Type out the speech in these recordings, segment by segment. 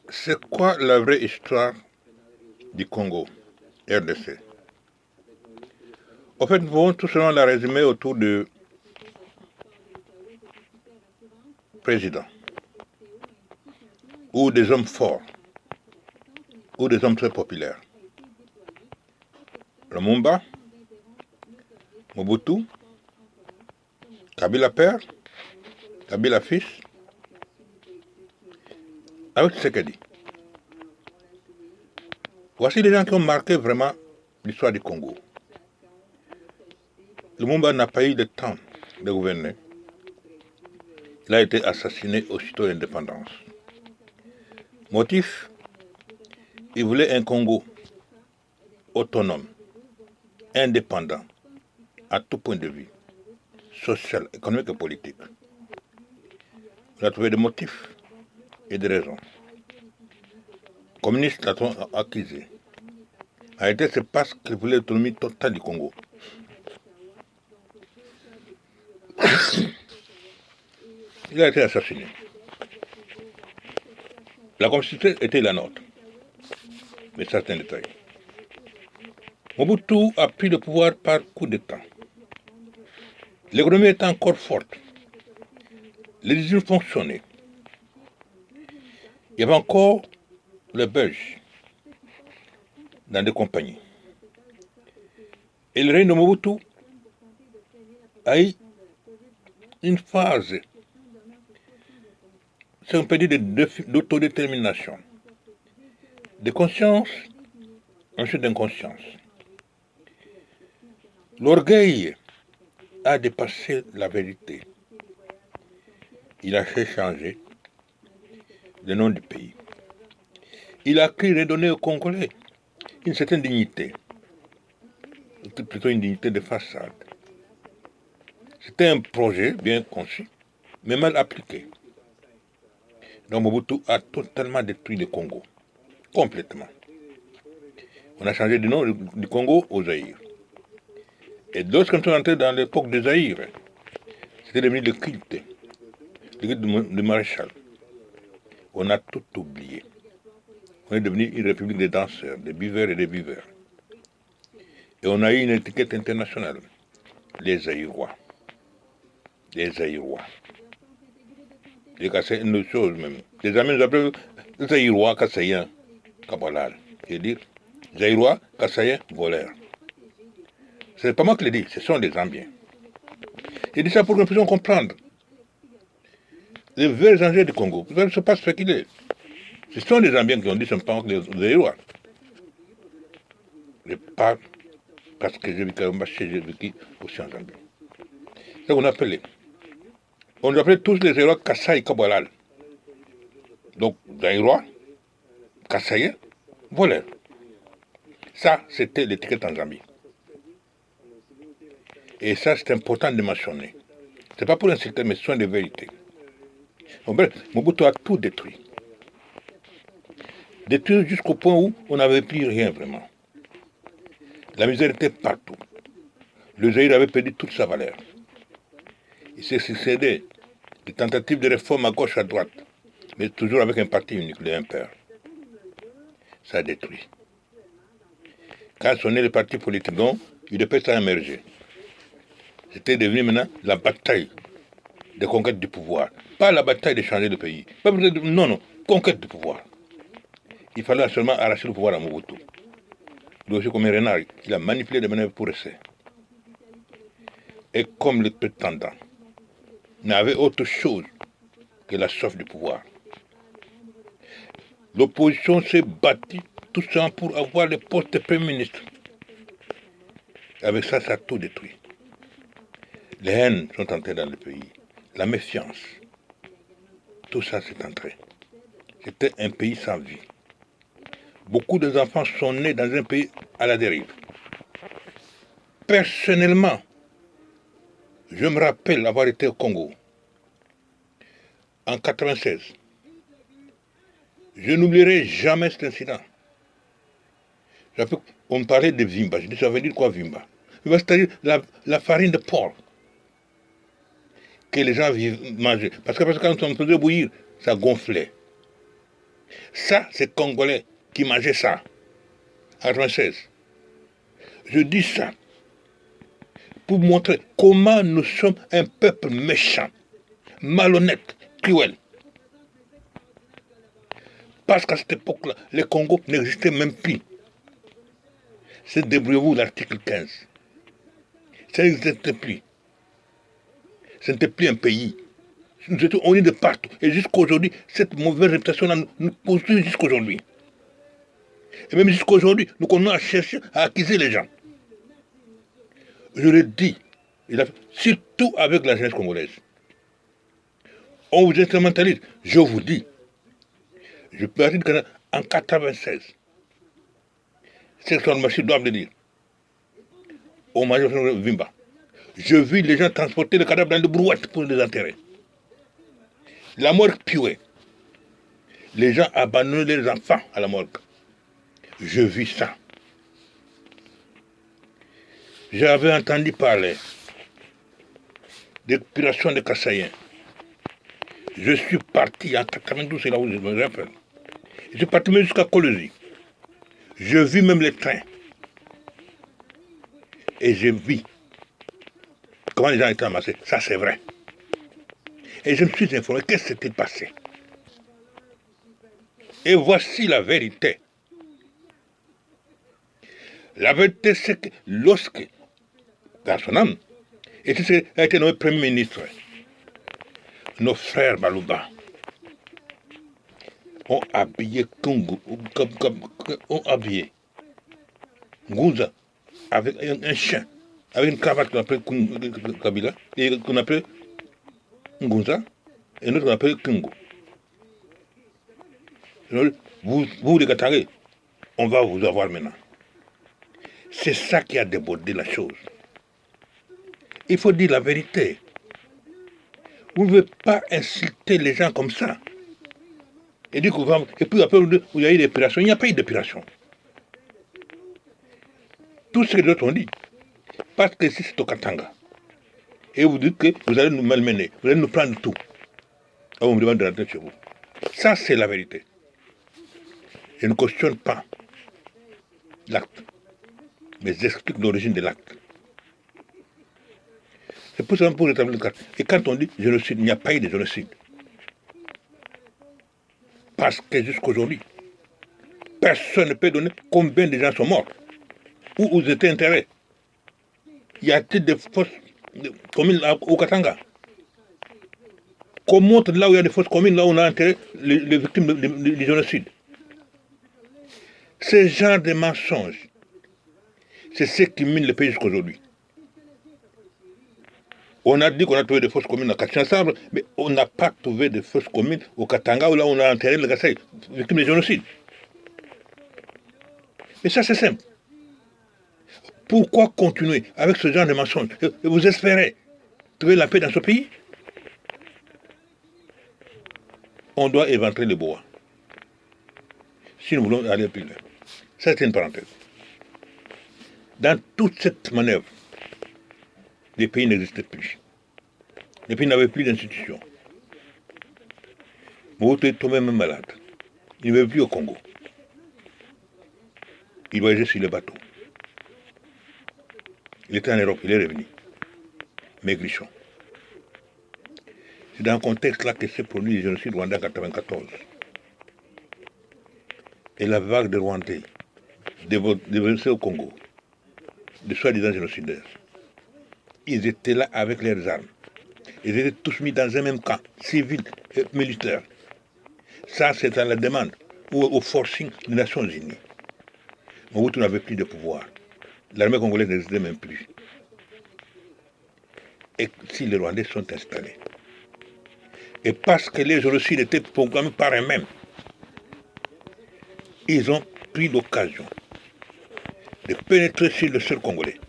C'est quoi la vraie histoire du Congo, RDC? En fait, nous pouvons tout simplement la résumer autour de présidents, ou des hommes forts, ou des hommes très populaires. Lumumba, Mobutu, Kabila père, Kabila fils, avec Tshisekedi. Voici les gens qui ont marqué vraiment l'histoire du Congo. Lumumba n'a pas eu le temps de gouverner. Il a été assassiné aussitôt de l'indépendance. Motif, il voulait un Congo autonome, indépendant, à tout point de vue, social, économique et politique. Il a trouvé des motifs et des raisons. Les communistes l'ont accusé. En réalité, c'est parce qu'il voulait l'autonomie totale du Congo. Il a été assassiné. La constitution était la nôtre. Mais ça, c'est un détail. Mobutu a pris le pouvoir par coup d'État. L'économie était encore forte. Les usines fonctionnaient. Il y avait encore les Belges dans des compagnies. Et le règne de Mobutu a eu une phase, c'est un peu dire, d'autodétermination, de conscience, ensuite d'inconscience. L'orgueil a dépassé la vérité. Il a fait changer le nom du pays. Il a cru redonner aux Congolais une certaine dignité, plutôt une dignité de façade. C'était un projet bien conçu, mais mal appliqué. Donc Mobutu a totalement détruit le Congo, complètement. On a changé de nom du Congo au Zaïre. Et lorsqu'on est entré dans l'époque du Zaïre, c'était devenu le culte du maréchal. On a tout oublié. On est devenu une république des danseurs, des buveurs et des buveurs. Et on a eu une étiquette internationale, les Zaïrois. Les Zaïrois. J'ai cassé une autre chose même. Les amis nous appellent Zaïrois, Kassaïens, Kabalal. C'est-à-dire Zaïrois, Kassaïens, voleurs. Ce n'est pas moi qui le dis, ce sont les Zambiens. J'ai dit ça pour que nous puissions comprendre les vrais enjeux du Congo. Vous ne savez pas ce qu'il est. Ce sont les Zambiens qui ont dit simplement que les Zaïrois. Je parle parce que j'ai vécu à Mbaché, j'ai vécu aussi en Zambie. C'est ce qu'on appelait. On nous appelait tous les Zaïrois Kassai Kabalal. Donc, Zaïrois, Kassaïens, voleurs. Ça, c'était l'étiquette en Zambie. Et ça, c'est important de mentionner. Ce n'est pas pour insulter, mais ce sont des vérités. Bon, bref, Mobutu a tout détruit. Détruit jusqu'au point où on n'avait plus rien vraiment. La misère était partout. Le Zaïre avait perdu toute sa valeur. Il s'est succédé des tentatives de réforme à gauche, à droite, mais toujours avec un parti unique, le MPR. Ça a détruit. Quand on est le parti politique, donc, il devait ça émerger. C'était devenu maintenant la bataille de conquête du pouvoir. Pas la bataille de changer le pays. Non, non, conquête du pouvoir. Il fallait seulement arracher le pouvoir à Mobutu. Lui aussi, comme un renard, il a manipulé de manière pour essayer. Et comme le prétendant n'avait autre chose que la soif du pouvoir, l'opposition s'est battue tout simplement pour avoir le poste de Premier ministre. Avec ça, ça a tout détruit. Les haines sont entrées dans le pays. La méfiance. Tout ça s'est entré. C'était un pays sans vie. Beaucoup d'enfants sont nés dans un pays à la dérive. Personnellement, je me rappelle avoir été au Congo en 1996. Je n'oublierai jamais cet incident. On me parlait de Vimba. Je dis, ça veut dire quoi Vimba? Vimba, c'est-à-dire la farine de porc que les gens mangeaient. Parce que quand on faisait bouillir, ça gonflait. Ça, c'est Congolais qui mangeaient ça, en 96. Je dis ça pour montrer comment nous sommes un peuple méchant, malhonnête, cruel. Parce qu'à cette époque-là, le Congo n'existait même plus. C'est débrouillez-vous l'article 15. Ça n'existait plus. Ce n'était plus un pays. Nous étions unis de partout. Et jusqu'aujourd'hui, cette mauvaise réputation-là nous poursuit jusqu'aujourd'hui. Et même jusqu'aujourd'hui, nous continuons à chercher à acquiser les gens. Je le dis, surtout avec la jeunesse congolaise. On vous instrumentalise. Je vous dis, je peux dire qu'en 1996, Sexton Machine doivent le dire, au major Vimba, je vis les gens transporter le cadavre dans les brouettes pour les enterrer. La morgue puait. Les gens abandonnaient les enfants à la morgue. Je vis ça. J'avais entendu parler d'épuration de Kassaïens. Je suis parti en 92, c'est là où je me rappelle. Je suis parti même jusqu'à Colosie. Je vis même les trains. Et je vis comment les gens étaient amassés. Ça, c'est vrai. Et je me suis informé, qu'est-ce qui s'était passé? Et voici la vérité. La vérité, c'est que lorsque, dans son âme, a été nommé Premier ministre, nos frères Balouba ont habillé Kungu, ont habillé Ngouza avec un chien, avec une cravate qu'on appelle Kabila, et qu'on appelle Ngouza, et l'autre qu'on appelle Kungu. Vous les Katangais, on va vous avoir maintenant. C'est ça qui a débordé la chose. Il faut dire la vérité. Vous ne pouvez pas insulter les gens comme ça. Et puis après, il y a eu l'épuration. Il n'y a pas eu d'épuration. Tout ce que les autres ont dit. Parce que ici, c'est au Katanga. Et vous dites que vous allez nous malmener. Vous allez nous prendre tout. Alors, on me demande de rentrer chez vous. Ça, c'est la vérité. Je ne cautionne pas l'acte. Mais j'explique l'origine de l'acte. C'est pour ça pour rétablir le cadre. Et quand on dit génocide, il n'y a pas eu de génocide. Parce que jusqu'aujourd'hui, personne ne peut donner combien de gens sont morts. Où ils étaient enterrés. Y a-t-il des fosses communes au Katanga? Qu'on montre là où il y a des fosses communes, là où on a enterré les victimes du génocide. Ce genre de mensonges, c'est ce qui mine le pays jusqu'aujourd'hui. On a dit qu'on a trouvé des fosses communes à Katanga, mais on n'a pas trouvé de fosses communes au Katanga, où là on a enterré les Gassai, victimes du génocide. Et ça, c'est simple. Pourquoi continuer avec ce genre de mensonges? Et vous espérez trouver la paix dans ce pays? On doit éventrer les bois. Si nous voulons aller plus loin. Ça, c'est une parenthèse. Dans toute cette manœuvre, les pays n'existaient plus. Les pays n'avaient plus d'institutions. Mobutu est tombé même malade. Il ne vivait plus au Congo. Il voyageait sur les bateaux. Il était en Europe, il est revenu. Maigrichon. C'est dans un contexte-là que s'est produit le génocide rwandais en 1994. Et la vague de Rwandais déversée au Congo, de soi-disant génocidaires. Ils étaient là avec leurs armes. Ils étaient tous mis dans un même camp, civil et militaire. Ça, c'est à la demande ou au forcing des Nations Unies. Mobutu n'avait plus de pouvoir. L'armée congolaise n'existait même plus. Et si les Rwandais sont installés, et parce que les génocides étaient programmés par eux-mêmes, ils ont pris l'occasion de pénétrer sur le sol congolais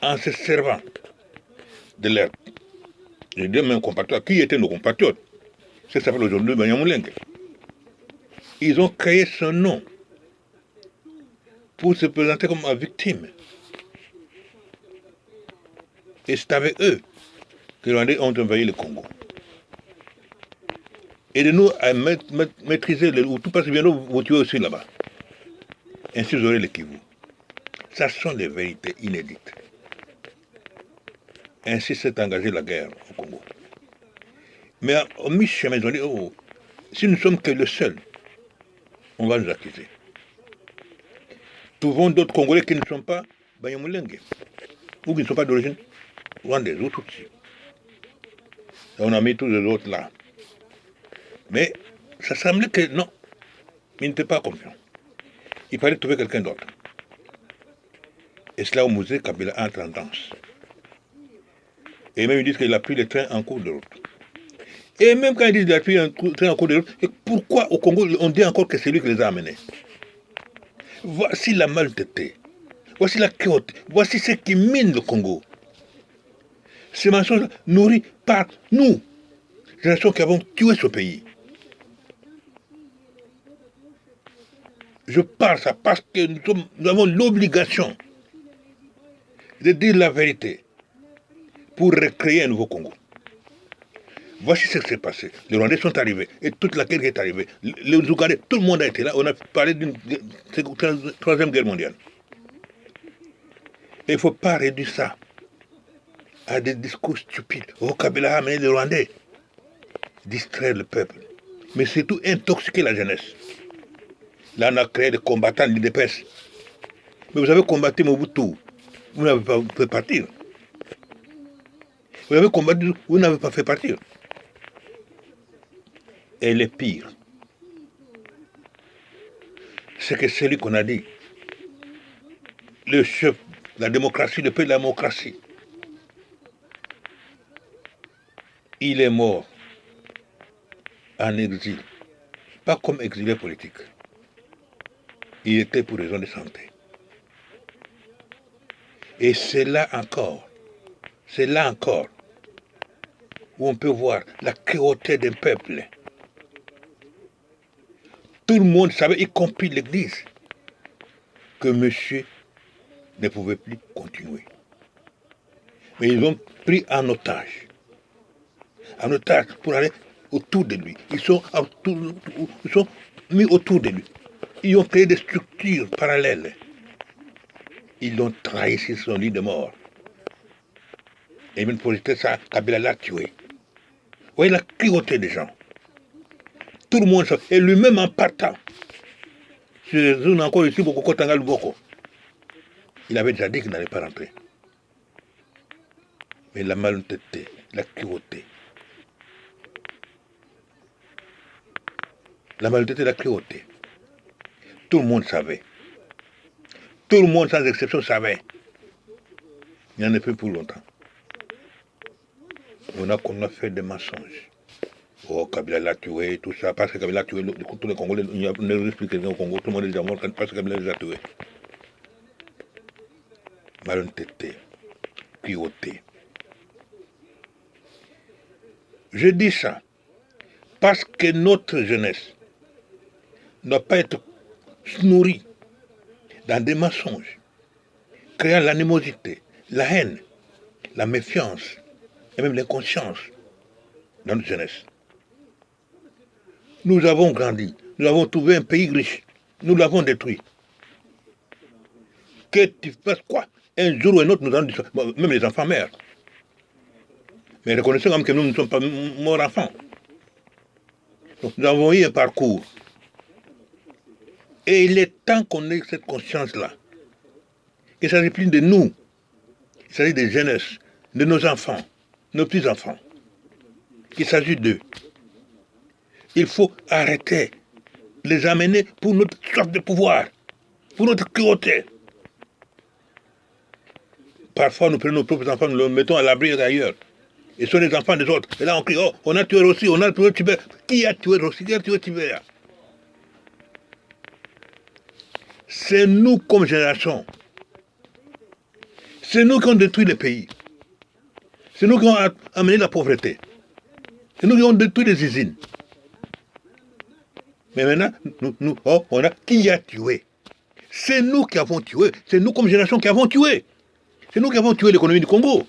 en se servant de leur, je dis même compatriotes, qui étaient nos compatriotes, c'est ce que s'appelle aujourd'hui Banyamulenge. Ils ont créé ce nom pour se présenter comme une victime. Et c'est avec eux que les Rwandais ont envahi le Congo. Aidez-nous à maîtriser le Hutu, parce que bientôt vous tuez aussi là-bas. Ainsi vous aurez le Kivu. Ça sont des vérités inédites. Ainsi s'est engagée la guerre au Congo. Mais au mi-chemin, ils ont dit, oh, si nous sommes que le seul, on va nous accuser. Trouvons d'autres Congolais qui ne sont pas Banyamulenge, ou qui ne sont pas d'origine rwandaise ou Tutsi. On a mis tous les autres là. Mais ça semblait que non, ils n'étaient pas confiants. Il fallait trouver quelqu'un d'autre. Et cela au musée Kabila entre en danse. Et même ils disent qu'il a pris le train en cours de route. Et même quand ils disent qu'il a pris un train en cours de route, et pourquoi au Congo on dit encore que c'est lui qui les a amenés? Voici la malhonnêteté. Voici la crainte. Voici ce qui mine le Congo. Ces mensonges nourris par nous, générations qui avons tué ce pays. Je parle ça parce que nous avons l'obligation de dire la vérité pour recréer un nouveau Congo. Voici ce qui s'est passé. Les Rwandais sont arrivés et toute la guerre est arrivée. Les Ougandais, tout le monde a été là. On a parlé d'une troisième guerre mondiale. Et il ne faut pas réduire ça à des discours stupides. Oh, Kabila a amené les Rwandais. Distraire le peuple. Mais surtout intoxiquer la jeunesse. Là, on a créé des combattants de l'UDPS. Mais vous avez combattu Mobutu. Vous n'avez pas fait partir. Vous avez combattu, vous n'avez pas fait partir. Et le pire, c'est que celui qu'on a dit, le chef de la démocratie, le pays de la démocratie, il est mort en exil. Pas comme exilé politique. Il était pour raison de santé. Et c'est là encore où on peut voir la cruauté d'un peuple. Tout le monde savait, y compris l'Église, que monsieur ne pouvait plus continuer. Mais ils ont pris en otage pour aller autour de lui. Ils sont mis autour de lui. Ils ont créé des structures parallèles. Ils l'ont trahi sur son lit de mort. Et même pour ça, Kabila l'a tué. Vous voyez la cruauté des gens. Tout le monde, et lui-même en partant, il avait déjà dit qu'il n'allait pas rentrer. Mais la malhonnêteté, la cruauté. La malhonnêteté, la cruauté. Tout le monde savait. Tout le monde, sans exception, savait. Il n'y en a plus pour longtemps. On a fait des mensonges. Oh, Kabila l'a tué, tout ça, parce que Kabila l'a tué, tous les Congolais, il n'y a pas de explication au Congo, tout le monde est déjà mort parce que Kabila les a tués. Malhonnêteté, cruauté. Je dis ça parce que notre jeunesse ne doit pas être nourrie dans des mensonges, créant l'animosité, la haine, la méfiance et même l'inconscience dans notre jeunesse. Nous avons grandi, nous avons trouvé un pays riche, nous l'avons détruit. Que tu fasses quoi? Un jour ou un autre, nous allons dire, bon, même les enfants meurent. Mais reconnaissons quand même que nous ne sommes pas morts enfants. Donc, nous avons eu un parcours. Et il est temps qu'on ait cette conscience-là. Il ne s'agit plus de nous. Il s'agit des jeunesses, de nos enfants, nos petits-enfants. Il s'agit d'eux. Il faut arrêter de les amener pour notre soif de pouvoir, pour notre cruauté. Parfois, nous prenons nos propres enfants, nous les mettons à l'abri ailleurs. Et ce sont les enfants des autres. Et là, on crie, oh, on a tué Rossi, on a tué Tibet. Qui a tué Rossi? Qui a tué Tibet? C'est nous comme génération. C'est nous qui avons détruit le pays. C'est nous qui avons amené la pauvreté. C'est nous qui avons détruit les usines. Mais maintenant, on a qui a tué? C'est nous qui avons tué. C'est nous comme génération qui avons tué. C'est nous qui avons tué l'économie du Congo.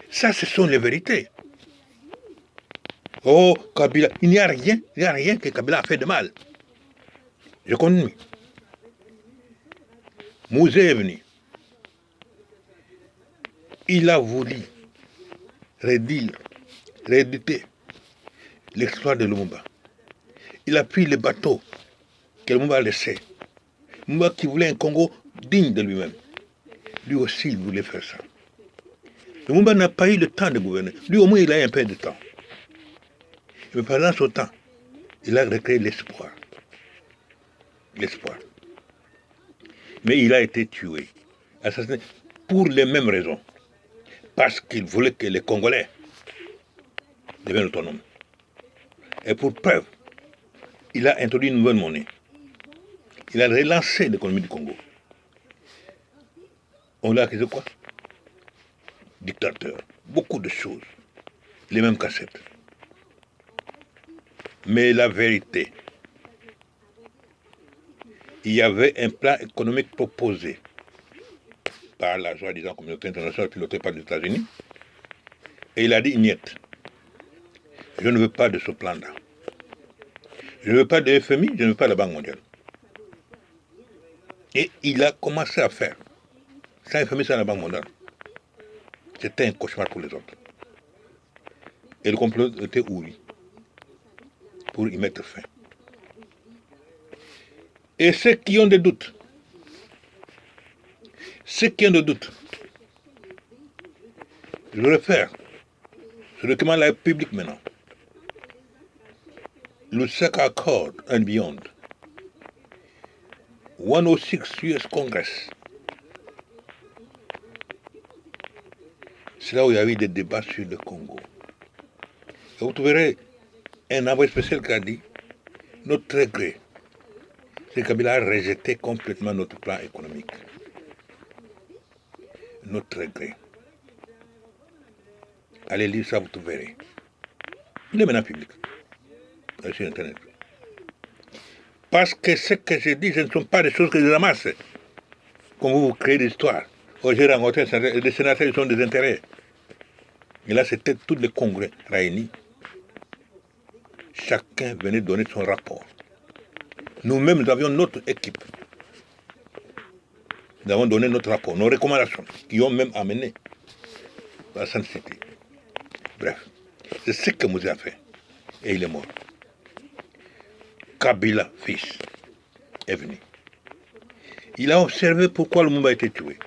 Ça, ce sont les vérités. Oh, Kabila, il n'y a rien que Kabila a fait de mal. Je connais. Mouzé est venu. Il a voulu rééditer l'histoire de Lumumba. Il a pris le bateau que Lumumba a laissé. Lumumba qui voulait un Congo digne de lui-même. Lui aussi, il voulait faire ça. Lumumba n'a pas eu le temps de gouverner. Lui, au moins, il a eu un peu de temps. Mais pendant ce temps, il a recréé l'espoir. L'espoir. Mais il a été tué, assassiné, pour les mêmes raisons. Parce qu'il voulait que les Congolais deviennent autonomes. Et pour preuve, il a introduit une nouvelle monnaie. Il a relancé l'économie du Congo. On l'a accusé quoi? Dictateur. Beaucoup de choses. Les mêmes cassettes. Mais la vérité, il y avait un plan économique proposé par la soi-disant communauté internationale pilotée par les États-Unis. Et il a dit niet. Je ne veux pas de ce plan-là. Je ne veux pas de FMI, je ne veux pas de la Banque mondiale. Et il a commencé à faire. Sans FMI, sans la Banque mondiale. C'était un cauchemar pour les autres. Et le complot était ouvri pour y mettre fin. Et ceux qui ont des doutes, je le réfère, ce document là est public maintenant. Le SEC Accord and Beyond, 106 US Congress. C'est là où il y a eu des débats sur le Congo. Et vous trouverez un envoyé spécial qui a dit notre regret, c'est que Kabila a rejeté complètement notre plan économique. Notre regret. Allez lire ça, vous trouverez. Il est maintenant public. Sur Internet. Parce que ce que je dis, ce ne sont pas des choses que je ramasse. Comme vous créez des histoires. Oh, j'ai rencontré des sénateurs qui ont des intérêts. Et là, c'était tous les congrès réunis. Chacun venait donner son rapport. Nous-mêmes, nous avions notre équipe. Nous avons donné notre rapport, nos recommandations, qui ont même amené à la Sainte Cité. Bref, c'est ce que Mouzé a fait. Et il est mort. Kabila, fils, est venu. Il a observé pourquoi le Lumumba a été tué.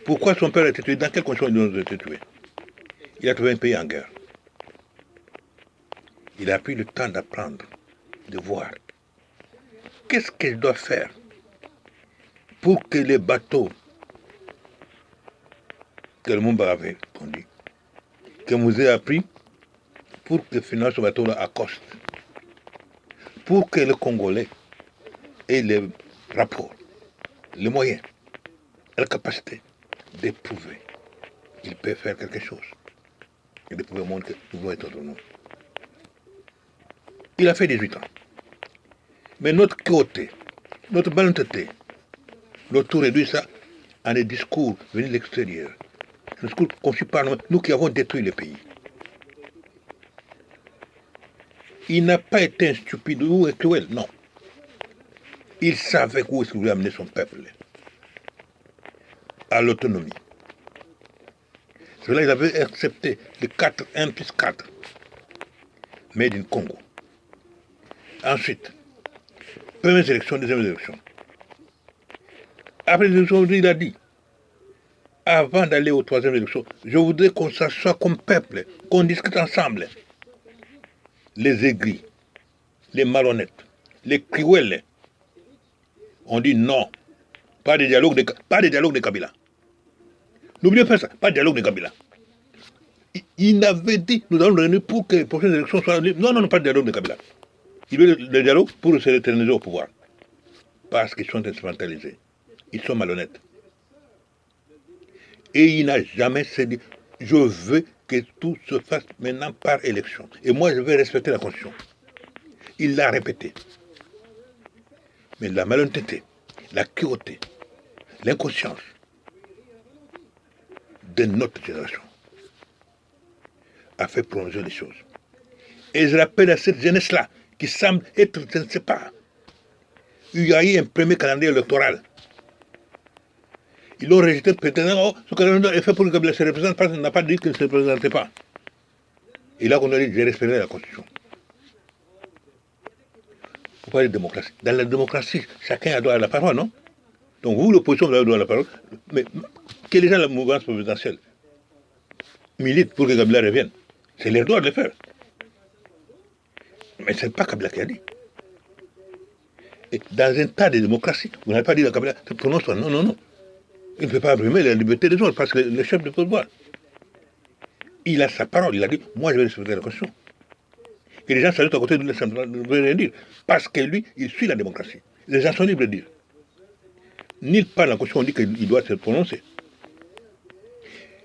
Pourquoi son père a été tué, dans quelles conditions il a été tué. Il a trouvé un pays en guerre. Il a pris le temps d'apprendre, de voir. Qu'est-ce que je dois faire pour que les bateaux que le Lumumba avait conduits, que Mouzé a pris, pour que finalement ce bateau-là accoste, pour que les Congolais aient les rapports, les moyens, la capacité d'éprouver qu'ils peuvent faire quelque chose et de pouvoir montrer que nous devons être autonomes. Il a fait 18 ans. Mais notre côté, notre malhonnêteté, nous tout réduit ça en des discours venus de l'extérieur. Un discours conçu par nous qui avons détruit le pays. Il n'a pas été un stupide ou un cruel, non. Il savait où est-ce qu'il voulait amener son peuple. À l'autonomie. C'est là qu'il avait accepté le 4, 1 plus 4, made in Congo. Ensuite, première élection, deuxième élection. Après l'élection, il a dit, avant d'aller aux troisième élection, je voudrais qu'on s'assoie comme peuple, qu'on discute ensemble. Les aigris, les malhonnêtes, les cruels ont dit non. Pas de dialogue de Kabila. N'oubliez pas ça, pas de dialogue de Kabila. Il avait dit, nous allons réunir pour que les prochaines élections soient libres. Non, pas de dialogue de Kabila. Il veut le dialogue pour se éterniser au pouvoir. Parce qu'ils sont instrumentalisés. Ils sont malhonnêtes. Et il n'a jamais dit, je veux que tout se fasse maintenant par élection. Et moi, je vais respecter la Constitution. Il l'a répété. Mais la malhonnêteté, la cruauté, l'inconscience de notre génération a fait prolonger les choses. Et je rappelle à cette jeunesse-là, qui semble être, je ne sais pas, il y a eu un premier calendrier électoral. Ils l'ont rejeté prétendant, oh, ce calendrier est fait pour que Kabila se représente, parce qu'il n'a pas dit qu'il ne se représentait pas. Et là, on a dit, j'ai respecté la Constitution. Vous parlez de démocratie. Dans la démocratie, chacun a droit à la parole, non? Donc vous, l'opposition, vous avez droit à la parole. Mais que les gens de la mouvance présidentielle militent pour que Kabila revienne, c'est leur droit de le faire. Mais ce n'est pas Kabila qui a dit. Et dans un tas de démocratie, vous n'avez pas dit à Kabila, prononce-toi. Non, non, non. Il ne peut pas abîmer la liberté des autres parce que le chef de pouvoir, il a sa parole. Il a dit, moi je vais respecter la Constitution. Et les gens saluent à côté de lui, ça ne veut rien dire. Parce que lui, il suit la démocratie. Les gens sont libres de dire. Nulle part dans la Constitution on dit qu'il doit se prononcer.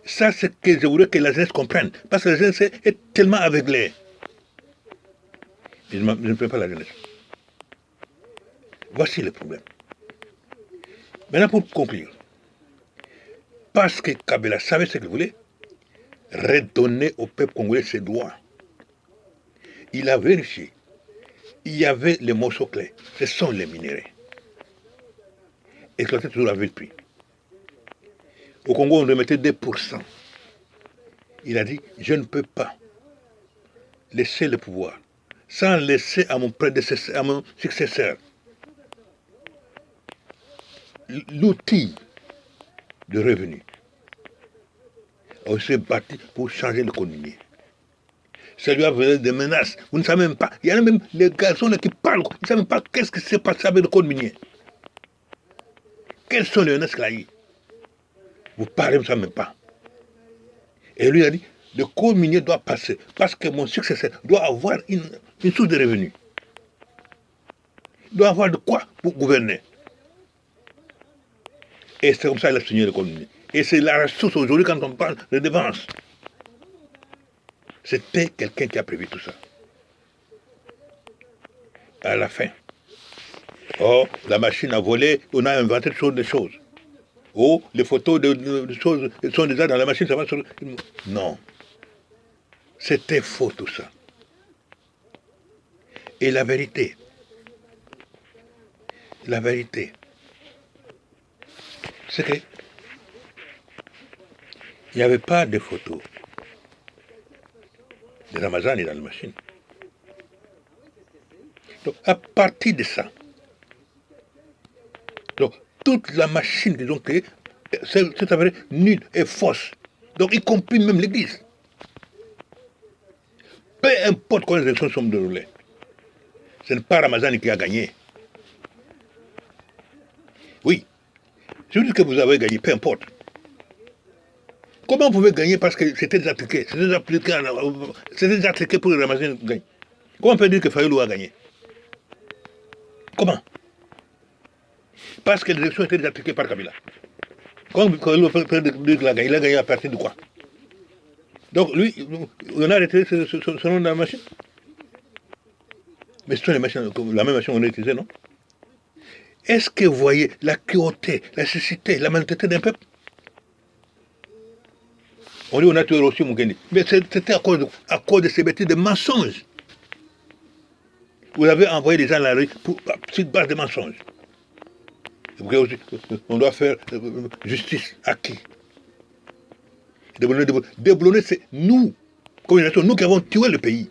Ça, c'est que je voudrais que la jeunesse comprenne. Parce que la jeunesse est tellement aveuglée. Je ne fais pas la jeunesse. Voici le problème. Maintenant, pour conclure, parce que Kabila savait ce qu'il voulait, redonner au peuple congolais ses droits. Il a vérifié. Il y avait les morceaux clés. Ce sont les minéraux. Exploité toujours avec le prix. Au Congo, on remettait 2%. Il a dit, je ne peux pas laisser le pouvoir sans laisser à mon prédécesseur, à mon successeur, l'outil de revenu. On s'est battu pour changer le code minier. Ça lui a donné des menaces. Vous ne savez même pas. Il y en a même des garçons qui parlent. Ils ne savent même pas qu'est-ce qui s'est passé avec le code minier. Quelles sont les menaces qu'il a eues? Vous parlez, vous ne savez même pas. Et lui a dit, le code minier doit passer parce que mon successeur doit avoir une source de revenus. Il doit avoir de quoi pour gouverner. Et c'est comme ça qu'il a signé le code minier. Et c'est la ressource aujourd'hui quand on parle de dépenses. C'était quelqu'un qui a prévu tout ça. À la fin. Oh, la machine a volé, on a inventé des choses. Oh, les photos de choses sont déjà dans la machine, ça va sur... Non. C'était faux tout ça. Et la vérité, c'est que il n'y avait pas de photos de Ramazan dans la machine. Donc, à partir de ça, donc, toute la machine qu'ils ont créée, c'est avéré nulle et fausse. Donc, y compris même l'Église. Peu importe comment les élections sont déroulées, ce n'est pas Ramazan qui a gagné. Oui. Je vous dis que vous avez gagné, peu importe. Comment vous pouvez gagner parce que c'était déjà truqué? C'était déjà truqué pour que Ramazan gagne. Comment on peut dire que Fayoulou a gagné? Comment? Parce que les élections étaient déjà truquées par Kabila. Comment Fayoulou peut dire qu'il a gagné? Il a gagné à partir de quoi? Donc lui, on a retiré ce nom de la machine. Mais ce sont les machines, la même machine qu'on a utilisée, non? Est-ce que vous voyez la cruauté, la cécité, la malhonnêteté d'un peuple? On dit on a tué Rossi Mukendi. Mais c'était à cause de ces bêtises de mensonges. Vous avez envoyé des gens à la rue sur base de mensonges. On doit faire justice à qui? Déboulonner, c'est nous, comme une nation, nous qui avons tué le pays.